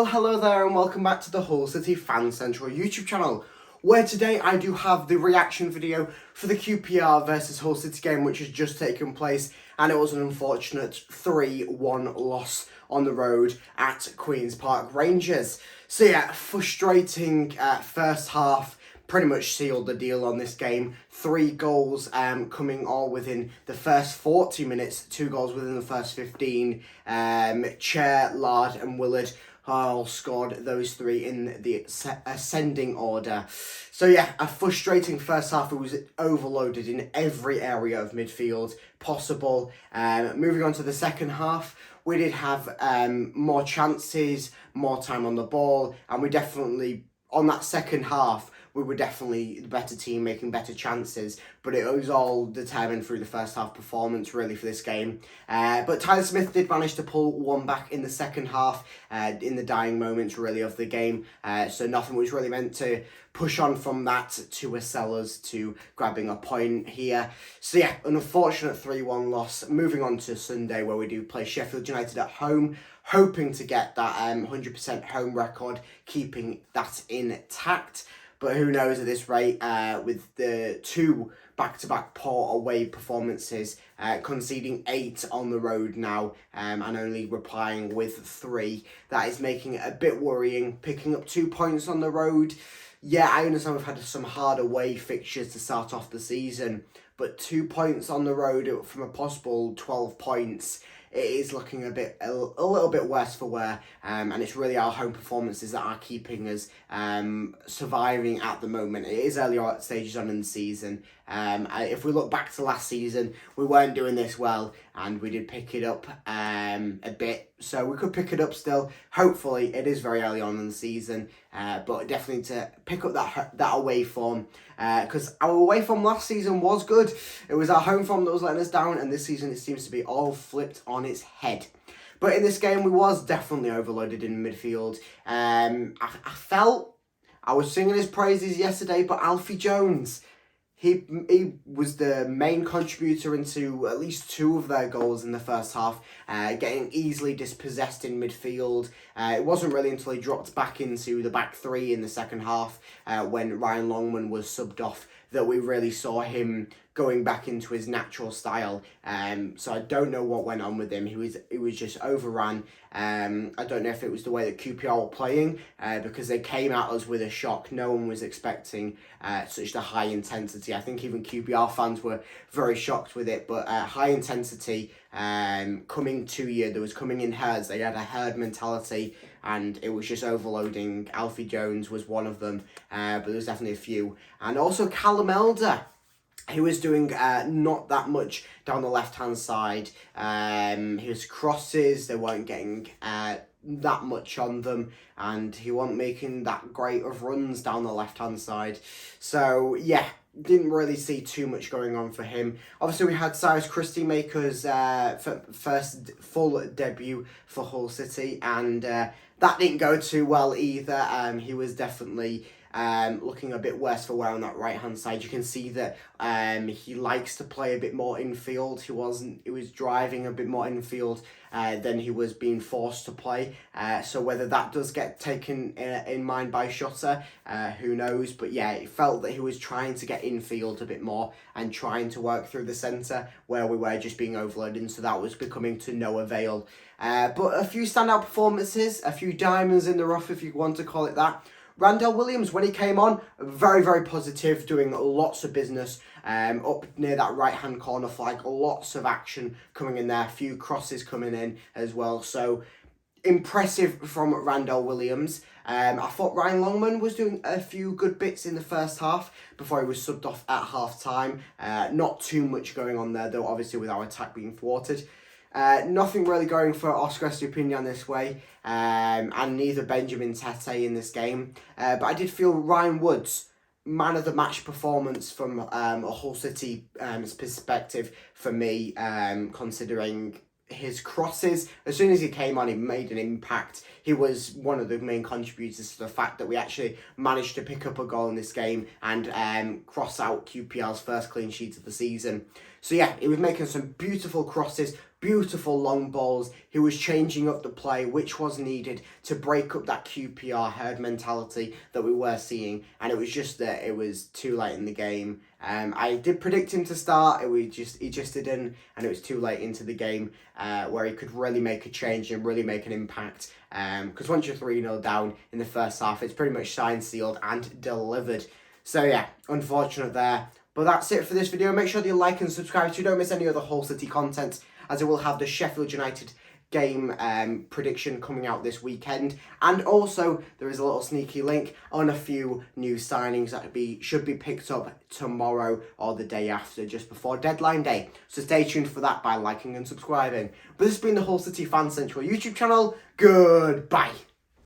Well, hello there and welcome back to the Hull City Fan Central YouTube channel, where today I do have the reaction video for the QPR versus Hull City game, which has just taken place, and it was an unfortunate 3-1 loss on the road at Queen's Park Rangers. So yeah, frustrating first half. Pretty much sealed the deal on this game. 3 goals coming all within the first 40 minutes, 2 goals within the first 15. Chair, Lard and Willard all scored those 3 in the ascending order. So yeah, a frustrating first half. It was overloaded in every area of midfield possible. Moving on to the second half, we did have more chances, more time on the ball, and we definitely, on that second half, we were definitely the better team, making better chances, but it was all determined through the first half performance, really, for this game. But Tyler Smith did manage to pull one back in the second half, in the dying moments, really, of the game. So nothing was really meant to push on from that to Sellers to grabbing a point here. So yeah, an unfortunate 3-1 loss. Moving on to Sunday, where we do play Sheffield United at home, hoping to get that 100% home record, keeping that intact. But who knows at this rate, with the 2 back-to-back poor away performances, conceding 8 on the road now, and only replying with 3. That is making it a bit worrying. Picking up 2 points on the road. Yeah, I understand we've had some hard away fixtures to start off the season, but 2 points on the road from a possible 12 points, it is looking a little bit worse for wear, and it's really our home performances that are keeping us surviving at the moment. It is early stages on in the season. If we look back to last season, we weren't doing this well, and we did pick it up a bit, so we could pick it up still. Hopefully, it is very early on in the season, but definitely to pick up that away form, because our away form last season was good. It was our home form that was letting us down, and this season it seems to be all flipped on its head. But in this game, we was definitely overloaded in midfield. I felt, I was singing his praises yesterday, but Alfie Jones, he was the main contributor into at least 2 of their goals in the first half, getting easily dispossessed in midfield. It wasn't really until he dropped back into the back 3 in the second half, when Ryan Longman was subbed off, that we really saw him going back into his natural style. So I don't know what went on with him. He was just overrun. I don't know if it was the way that QPR were playing, because they came at us with a shock. No one was expecting such a high intensity. I think even QPR fans were very shocked with it, but high intensity coming to you. There was coming in herds. They had a herd mentality, and it was just overloading. Alfie Jones was one of them, but there was definitely a few. And also Callum Elder, he was doing not that much down the left-hand side. His crosses, they weren't getting that much on them, and he wasn't making that great of runs down the left-hand side. So, yeah, didn't really see too much going on for him. Obviously, we had Cyrus Christie make his first full debut for Hull City, and that didn't go too well either. He was definitely looking a bit worse for wear on that right-hand side. You can see that he likes to play a bit more infield. He was driving a bit more infield than he was being forced to play. So whether that does get taken in mind by Shutter, who knows? But yeah, it felt that he was trying to get infield a bit more and trying to work through the centre, where we were just being overloaded, and so that was becoming to no avail. But a few standout performances, a few diamonds in the rough, if you want to call it that. Randall Williams, when he came on, very, very positive, doing lots of business up near that right-hand corner flag. Lots of action coming in there, a few crosses coming in as well. So, impressive from Randall Williams. I thought Ryan Longman was doing a few good bits in the first half before he was subbed off at half-time. Not too much going on there, though, obviously, with our attack being thwarted. Nothing really going for Oscar Estupiñán this way, and neither Benjamin Tete in this game. But I did feel Ryan Woods, man of the match performance from a Hull City perspective for me, considering his crosses. As soon as he came on, he made an impact. He was one of the main contributors to the fact that we actually managed to pick up a goal in this game and cross out QPR's first clean sheet of the season. So yeah, he was making some beautiful crosses, beautiful long balls. He was changing up the play, which was needed to break up that QPR herd mentality that we were seeing. And it was just that it was too late in the game. I did predict him to start. He just didn't, and it was too late into the game where he could really make a change and really make an impact. Because once you're 3-0 down in the first half, it's pretty much signed, sealed, and delivered. So yeah, unfortunate there. But that's it for this video. Make sure that you like and subscribe so you don't miss any other Hull City content, as it will have the Sheffield United game prediction coming out this weekend. And also, there is a little sneaky link on a few new signings that should be picked up tomorrow or the day after, just before deadline day. So stay tuned for that by liking and subscribing. But this has been the Hull City Fan Central YouTube channel. Goodbye.